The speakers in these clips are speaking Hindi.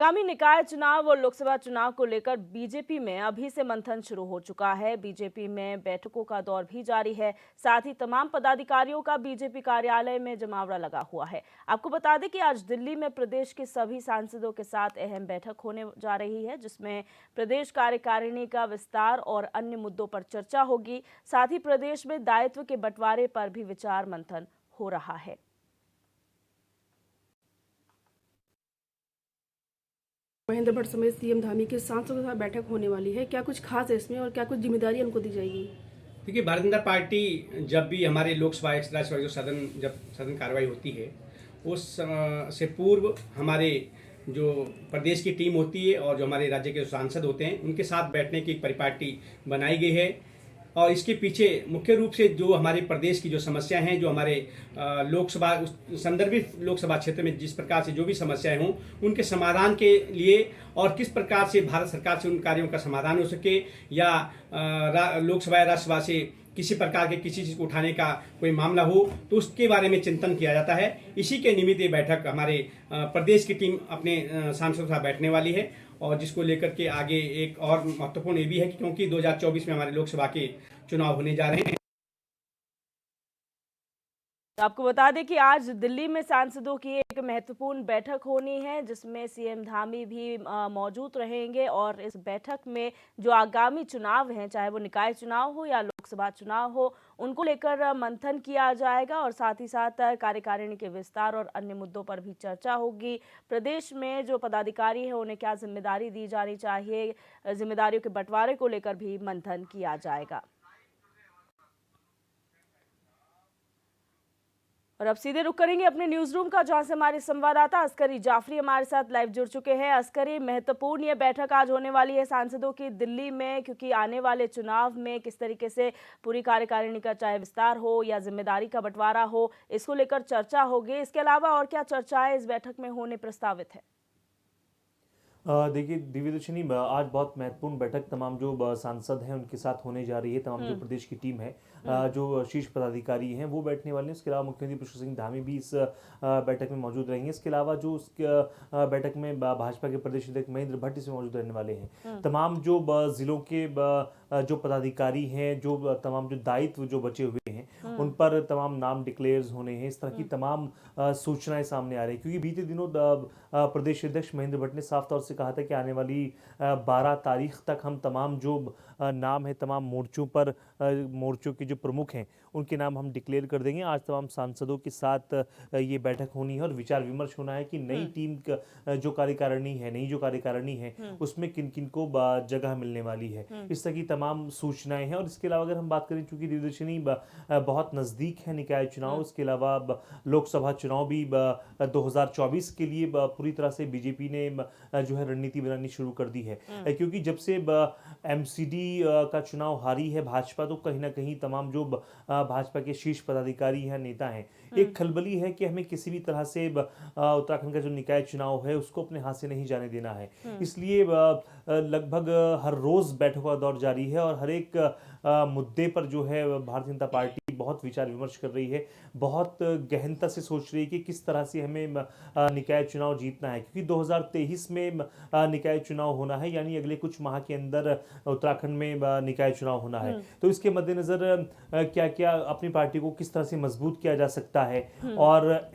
आगामी निकाय चुनाव और लोकसभा चुनाव को लेकर बीजेपी में अभी से मंथन शुरू हो चुका है। बीजेपी में बैठकों का दौर भी जारी है। साथ ही तमाम पदाधिकारियों का बीजेपी कार्यालय में जमावड़ा लगा हुआ है। आपको बता दें कि आज दिल्ली में प्रदेश के सभी सांसदों के साथ अहम बैठक होने जा रही है, जिसमें प्रदेश कार्यकारिणी का विस्तार और अन्य मुद्दों पर चर्चा होगी। साथ ही प्रदेश में दायित्व के बंटवारे पर भी विचार मंथन हो रहा है। महेंद्र भट्ट समेत सीएम धामी के सांसदों के साथ बैठक होने वाली है। क्या कुछ खास है इसमें और क्या कुछ जिम्मेदारी उनको दी जाएगी? देखिए, भारतीय जनता पार्टी जब भी हमारे लोकसभा राज्यसभा जो सदन कार्रवाई होती है उस से पूर्व हमारे जो प्रदेश की टीम होती है और जो हमारे राज्य के सांसद होते हैं उनके साथ बैठने की एक परिपाटी बनाई गई है। और इसके पीछे मुख्य रूप से जो हमारे प्रदेश की जो समस्याएं हैं, जो हमारे लोकसभा संदर्भित लोकसभा क्षेत्र में जिस प्रकार से जो भी समस्याएं हों उनके समाधान के लिए और किस प्रकार से भारत सरकार से उन कार्यों का समाधान हो सके या लोकसभा या राज्यसभा से किसी प्रकार के किसी चीज़ को उठाने का कोई मामला हो तो उसके बारे में चिंतन किया जाता है। इसी के निमित्त ये बैठक हमारे प्रदेश की टीम अपने सांसदों के साथ बैठने वाली है और जिसको लेकर के आगे एक और महत्वपूर्ण ये भी है कि क्योंकि 2024 में हमारे लोकसभा के चुनाव होने जा रहे हैं। तो आपको बता दें कि आज दिल्ली में सांसदों की एक महत्वपूर्ण बैठक होनी है, जिसमें सीएम धामी भी मौजूद रहेंगे और इस बैठक में जो आगामी चुनाव हैं, चाहे वो निकाय चुनाव हो या लोकसभा चुनाव हो, उनको लेकर मंथन किया जाएगा और साथ ही साथ कार्यकारिणी के विस्तार और अन्य मुद्दों पर भी चर्चा होगी। प्रदेश में जो पदाधिकारी हैं उन्हें क्या जिम्मेदारी दी जानी चाहिए, जिम्मेदारियों के बंटवारे को लेकर भी मंथन किया जाएगा। और अब सीधे रुक करेंगे अपने न्यूज रूम का, जहां से हमारे संवाददाता अस्करी जाफरी हमारे साथ लाइव जुड़ चुके हैं। अस्करी, महत्वपूर्ण ये बैठक आज होने वाली है सांसदों की दिल्ली में, क्योंकि आने वाले चुनाव में किस तरीके से पूरी कार्यकारिणी का चाहे विस्तार हो या जिम्मेदारी का बंटवारा हो, इसको लेकर चर्चा होगी। इसके अलावा और क्या चर्चाएं इस बैठक में होने प्रस्तावित है? देखिए दिव्यदर्शनी, आज बहुत महत्वपूर्ण बैठक तमाम जो सांसद हैं उनके साथ होने जा रही है। तमाम जो प्रदेश की टीम है, जो शीर्ष पदाधिकारी हैं वो बैठने वाले हैं। इसके अलावा मुख्यमंत्री पुष्कर सिंह धामी भी इस बैठक में मौजूद रहेंगे। इसके अलावा जो उस बैठक में भाजपा के प्रदेश अध्यक्ष महेंद्र भट्ट इसमें मौजूद रहने वाले हैं। तमाम जो जिलों के जो पदाधिकारी हैं, जो तमाम जो दायित्व जो बचे हुए हैं उन पर तमाम नाम डिक्लेयर्स होने हैं। इस तरह की तमाम सूचनाएं सामने आ रही है, क्योंकि बीते दिनों प्रदेश अध्यक्ष महेंद्र भट्ट ने साफ तौर से कहा था कि आने वाली 12 तारीख तक हम तमाम जो नाम है, तमाम मोर्चों पर मोर्चों के जो प्रमुख हैं उनके नाम हम डिक्लेयर कर देंगे। आज तमाम सांसदों के साथ ये बैठक होनी है और विचार विमर्श होना है कि नई टीम जो कार्यकारिणी है, नई जो कार्यकारिणी है उसमें किन किन को जगह मिलने वाली है। इस तरह की तमाम सूचनाएं हैं। और इसके अलावा अगर हम बात करें, चूंकि दूरदर्शनी बहुत नज़दीक है निकाय चुनाव, इसके अलावा लोकसभा चुनाव भी 2024 के लिए पूरी तरह से बीजेपी ने जो है रणनीति बनानी शुरू कर दी है। क्योंकि जब से एमसीडी का चुनाव हारी है भाजपा, तो कहीं ना कहीं तमाम जो भाजपा के शीर्ष पदाधिकारी हैं, नेता हैं, एक खलबली है कि हमें किसी भी तरह से उत्तराखंड का जो निकाय चुनाव है उसको अपने हाथ से नहीं जाने देना है। इसलिए लगभग हर रोज बैठकों का दौर जारी है और हर एक मुद्दे पर जो है भारतीय जनता पार्टी बहुत विचार विमर्श कर रही है, बहुत गहनता से सोच रही है कि किस तरह से हमें निकाय चुनाव जीतना है। क्योंकि 2023 में निकाय चुनाव होना है, यानी अगले कुछ माह के अंदर उत्तराखंड में निकाय चुनाव होना है। तो इसके मद्देनजर क्या क्या अपनी पार्टी को किस तरह से मजबूत किया जा सकता है और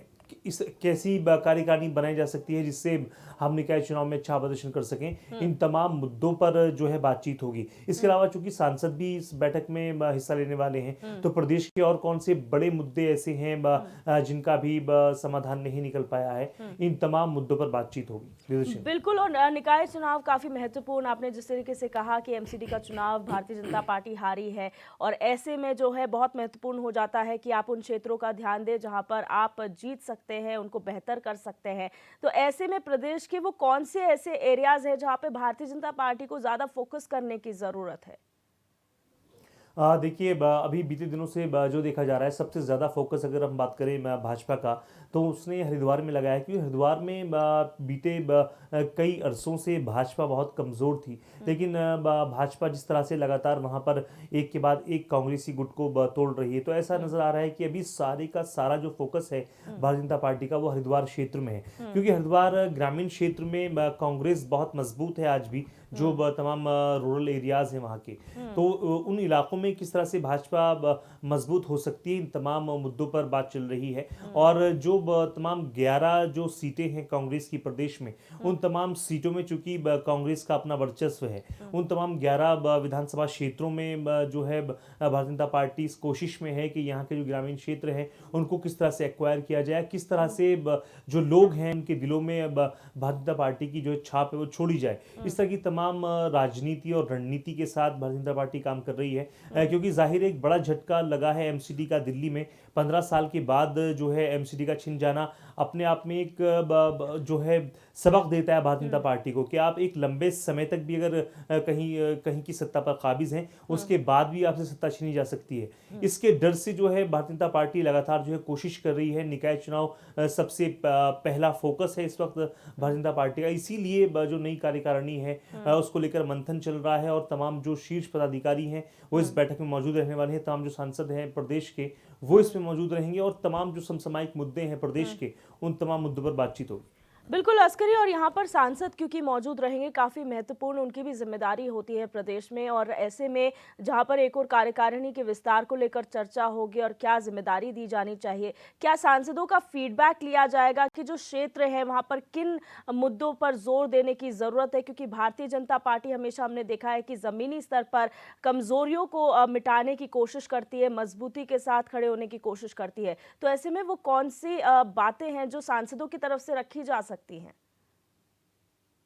इस कैसी कार्यकारिणी बनाई जा सकती है जिससे हम निकाय चुनाव में अच्छा प्रदर्शन कर सकें, इन तमाम मुद्दों पर जो है बातचीत होगी। इसके अलावा चूंकि सांसद भी इस बैठक में हिस्सा लेने वाले हैं, तो प्रदेश के और कौन से बड़े मुद्दे ऐसे हैं जिनका भी समाधान नहीं निकल पाया है, इन तमाम मुद्दों पर बातचीत होगी। बिल्कुल। और निकाय चुनाव काफी महत्वपूर्ण, आपने जिस तरीके से कहा कि एमसीडी का चुनाव भारतीय जनता पार्टी हारी है और ऐसे में जो है बहुत महत्वपूर्ण हो जाता है कि आप उन क्षेत्रों का ध्यान दें जहां पर आप जीत सकते हैं, उनको बेहतर कर सकते हैं। तो ऐसे में प्रदेश के वो कौन से ऐसे एरियाज हैं जहां पे भारतीय जनता पार्टी को ज्यादा फोकस करने की जरूरत है? देखिए, अभी बीते दिनों से जो देखा जा रहा है, सबसे ज़्यादा फोकस अगर हम बात करें भाजपा का, तो उसने हरिद्वार में लगाया, क्योंकि हरिद्वार में बीते कई अरसों से भाजपा बहुत कमज़ोर थी। लेकिन भाजपा जिस तरह से लगातार वहाँ पर एक के बाद एक कांग्रेसी गुट को तोड़ रही है, तो ऐसा नज़र आ रहा है कि अभी सारे का सारा जो फोकस है भारतीय जनता पार्टी का वो हरिद्वार क्षेत्र में है, क्योंकि हरिद्वार ग्रामीण क्षेत्र में कांग्रेस बहुत मजबूत है आज भी, जो तमाम रूरल एरियाज हैं वहाँ के। तो उन इलाकों में किस तरह से भाजपा मजबूत हो सकती है, इन तमाम मुद्दों पर बात चल रही है। और जो तमाम 11 जो सीटें हैं कांग्रेस की प्रदेश में, उन तमाम सीटों में चूंकि कांग्रेस का अपना वर्चस्व है, उन तमाम 11 विधानसभा क्षेत्रों में जो है भारतीय जनता पार्टी इस कोशिश में है कि यहाँ के जो ग्रामीण क्षेत्र हैं उनको किस तरह से एक्वायर किया जाए, किस तरह से जो लोग हैं उनके दिलों में भारतीय जनता पार्टी की जो छाप है वो छोड़ी जाए। इस तरह की तमाम राजनीति और रणनीति के साथ भारतीय जनता पार्टी काम कर रही है, क्योंकि जाहिर एक बड़ा झटका लगा है एमसीडी का दिल्ली में। 15 साल के बाद जो है एमसीडी का छिन जाना अपने आप में एक जो है सबक देता है भारतीय जनता पार्टी को कि आप एक लंबे समय तक भी अगर कहीं की सत्ता पर काबिज हैं, उसके बाद भी आपसे सत्ता छीनी जा सकती है। इसके डर से जो है भारतीय जनता पार्टी लगातार जो है कोशिश कर रही है। निकाय चुनाव सबसे पहला फोकस है इस वक्त भारतीय जनता पार्टी का, इसीलिए जो नई कार्यकारिणी है उसको लेकर मंथन चल रहा है और तमाम जो शीर्ष पदाधिकारी हैं वो इस बैठक में मौजूद रहने वाले हैं। तमाम जो सांसद हैं प्रदेश के वो इसमें मौजूद रहेंगे और तमाम जो समसामयिक मुद्दे हैं प्रदेश के, उन तमाम मुद्दों पर बातचीत होगी। बिल्कुल अस्करी, और यहाँ पर सांसद क्योंकि मौजूद रहेंगे, काफ़ी महत्वपूर्ण उनकी भी जिम्मेदारी होती है प्रदेश में, और ऐसे में जहाँ पर एक और कार्यकारिणी के विस्तार को लेकर चर्चा होगी और क्या जिम्मेदारी दी जानी चाहिए, क्या सांसदों का फीडबैक लिया जाएगा कि जो क्षेत्र है वहाँ पर किन मुद्दों पर जोर देने की ज़रूरत है, क्योंकि भारतीय जनता पार्टी हमेशा हमने देखा है कि ज़मीनी स्तर पर कमज़ोरियों को मिटाने की कोशिश करती है, मजबूती के साथ खड़े होने की कोशिश करती है। तो ऐसे में वो कौन सी बातें हैं जो सांसदों की तरफ से रखी जा सकती हैं?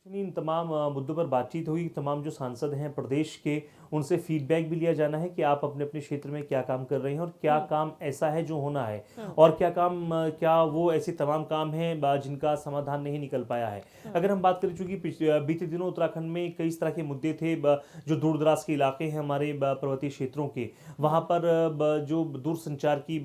इन तमाम मुद्दों पर बातचीत हुई। तमाम जो सांसद हैं प्रदेश के, उनसे फीडबैक भी लिया जाना है कि आप अपने अपने क्षेत्र में क्या काम कर रहे हैं और क्या काम ऐसा है जो होना है, और क्या वो ऐसे तमाम काम हैं जिनका समाधान नहीं निकल पाया है। अगर हम बात करें, चूंकि बीते दिनों उत्तराखंड में कई इस तरह के मुद्दे थे, जो दूर दराज के इलाके हैं हमारे पर्वतीय क्षेत्रों के, वहाँ पर जो दूरसंचार की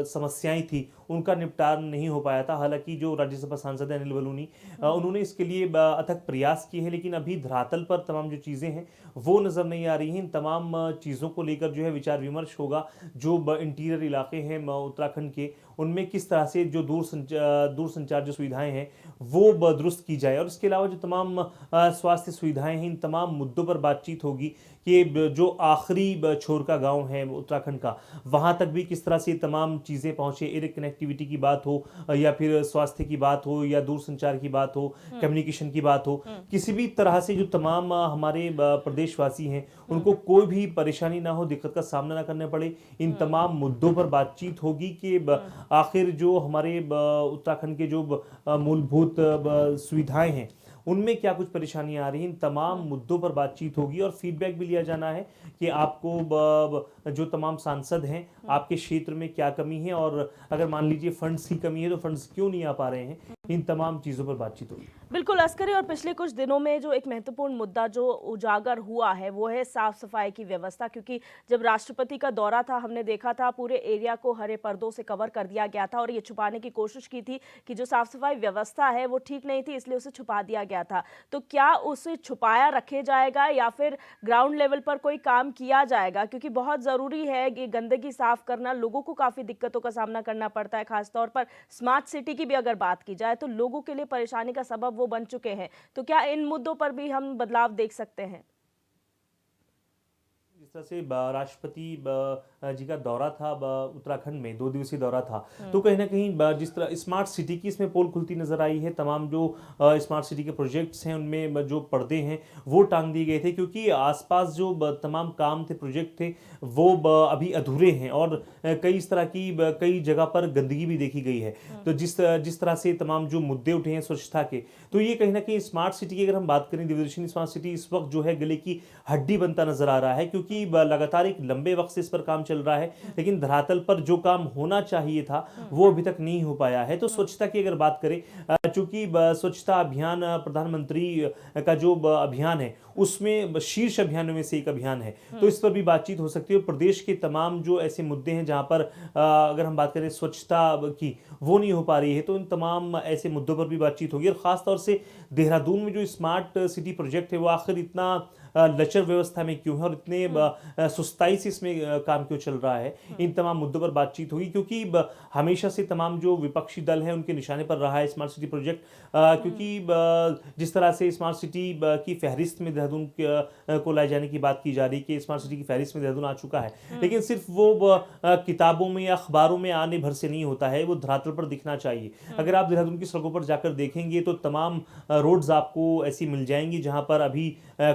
समस्याएं थी उनका निपटान नहीं हो पाया था। हालांकि जो राज्यसभा सांसद अनिल बलूनी, उन्होंने इसके लिए अथक प्रयास किए हैं, लेकिन अभी धरातल पर तमाम जो चीज़ें हैं वो नज़र नहीं आ रही हैं। इन तमाम चीज़ों को लेकर जो है विचार विमर्श होगा। जो इंटीरियर इलाके हैं उत्तराखंड के, उनमें किस तरह से जो दूरसंचार जो सुविधाएं हैं वो दुरुस्त की जाए, और इसके अलावा जो तमाम स्वास्थ्य सुविधाएं हैं, इन तमाम मुद्दों पर बातचीत होगी कि जो आखिरी छोर का गांव है उत्तराखंड का, वहां तक भी किस तरह से तमाम चीज़ें पहुंचे। एयर कनेक्टिविटी की बात हो या फिर स्वास्थ्य की बात हो या दूरसंचार की बात हो, कम्युनिकेशन की बात हो, किसी भी तरह से जो तमाम हमारे प्रदेशवासी हैं उनको कोई भी परेशानी ना हो, दिक्कत का सामना ना करना पड़े, इन तमाम मुद्दों पर बातचीत होगी कि आखिर जो हमारे उत्तराखंड के जो मूलभूत सुविधाएं हैं उनमें क्या कुछ परेशानियां आ रही हैं। इन तमाम मुद्दों पर बातचीत होगी और फीडबैक भी लिया जाना है कि आपको जो तमाम सांसद हैं आपके क्षेत्र में क्या कमी है, और अगर मान लीजिए फंड्स की कमी है तो फंड्स क्यों नहीं आ पा रहे हैं। इन तमाम चीज़ों पर बातचीत होगी। बिल्कुल अस्करी, और पिछले कुछ दिनों में जो एक महत्वपूर्ण मुद्दा जो उजागर हुआ है वो है साफ सफाई की व्यवस्था, क्योंकि जब राष्ट्रपति का दौरा था हमने देखा था पूरे एरिया को हरे पर्दों से कवर कर दिया गया था और ये छुपाने की कोशिश की थी कि जो साफ सफाई व्यवस्था है वो ठीक नहीं थी, इसलिए उसे छुपा दिया गया था। तो क्या उसे छुपाया रखे जाएगा या फिर ग्राउंड लेवल पर कोई काम किया जाएगा, क्योंकि बहुत ज़रूरी है कि गंदगी साफ करना, लोगों को काफ़ी दिक्कतों का सामना करना पड़ता है, खासतौर पर स्मार्ट सिटी की भी अगर बात की जाए तो लोगों के लिए परेशानी का सबब वो बन चुके हैं। तो क्या इन मुद्दों पर भी हम बदलाव देख सकते हैं? जिस तरह से राष्ट्रपति जी का दौरा था उत्तराखंड में, 2 दिवसीय दौरा था, तो कहीं ना कहीं जिस तरह स्मार्ट सिटी की इसमें पोल खुलती नजर आई है। तमाम जो स्मार्ट सिटी के प्रोजेक्ट्स हैं उनमें जो पर्दे हैं वो टांग दिए गए थे, क्योंकि आसपास जो तमाम काम थे, प्रोजेक्ट थे, वो अभी अधूरे हैं और कई इस तरह की कई जगह पर गंदगी भी देखी गई है। तो जिस तरह से तमाम जो मुद्दे उठे हैं स्वच्छता के, तो ये कहीं ना कहीं स्मार्ट सिटी की अगर हम बात करें, दिव्यदर्शनी स्मार्ट सिटी इस वक्त जो है गले की हड्डी बनता नजर आ रहा है, क्योंकि लगातार एक लंबे वक्त से इस पर काम चल रहा है, लेकिन धरातल पर जो काम होना चाहिए था वो अभी तक नहीं हो पाया है। तो स्वच्छता की अगर बात करें, चूंकि स्वच्छता अभियान प्रधानमंत्री का जो अभियान है उसमें शीर्ष अभियानों में से एक अभियान है, तो इस पर भी बातचीत हो सकती है। प्रदेश के तमाम जो ऐसे मुद्दे हैं जहां पर अगर हम बात करें स्वच्छता की, वो नहीं हो पा रही है, तो इन तमाम ऐसे मुद्दों पर भी बातचीत होगी। और खासतौर से देहरादून में जो स्मार्ट सिटी प्रोजेक्ट है वो आखिर इतना लचर व्यवस्था में क्यों है और इतने सुस्ताई से इसमें काम क्यों चल रहा है, इन तमाम मुद्दों पर बातचीत होगी। क्योंकि हमेशा से तमाम जो विपक्षी दल हैं उनके निशाने पर रहा है स्मार्ट सिटी प्रोजेक्ट, क्योंकि जिस तरह से स्मार्ट सिटी की फहरिस्त में देहरादून को लाए जाने की बात की जा रही है कि स्मार्ट सिटी की फहरिस्त में देहरादून आ चुका है, लेकिन सिर्फ वो किताबों में या अखबारों में आने भर से नहीं होता है, वो धरातल पर दिखना चाहिए। अगर आप देहरादून की सड़कों पर जाकर देखेंगे तो तमाम रोड्स आपको ऐसी मिल जाएंगी जहां पर अभी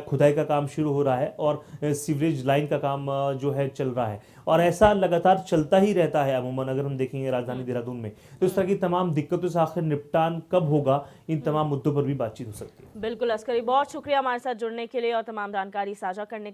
खुदाई का काम शुरू हो रहा है और सीवरेज लाइन का काम जो है चल रहा है, और ऐसा लगातार चलता ही रहता है। अमूमन अगर हम देखेंगे राजधानी देहरादून में, तो इस तरह की तमाम दिक्कतों से आखिर निपटान कब होगा, इन तमाम मुद्दों पर भी बातचीत हो सकती है। बिल्कुल अस्करी, बहुत शुक्रिया हमारे साथ जुड़ने के लिए और तमाम जानकारी साझा करने के लिए।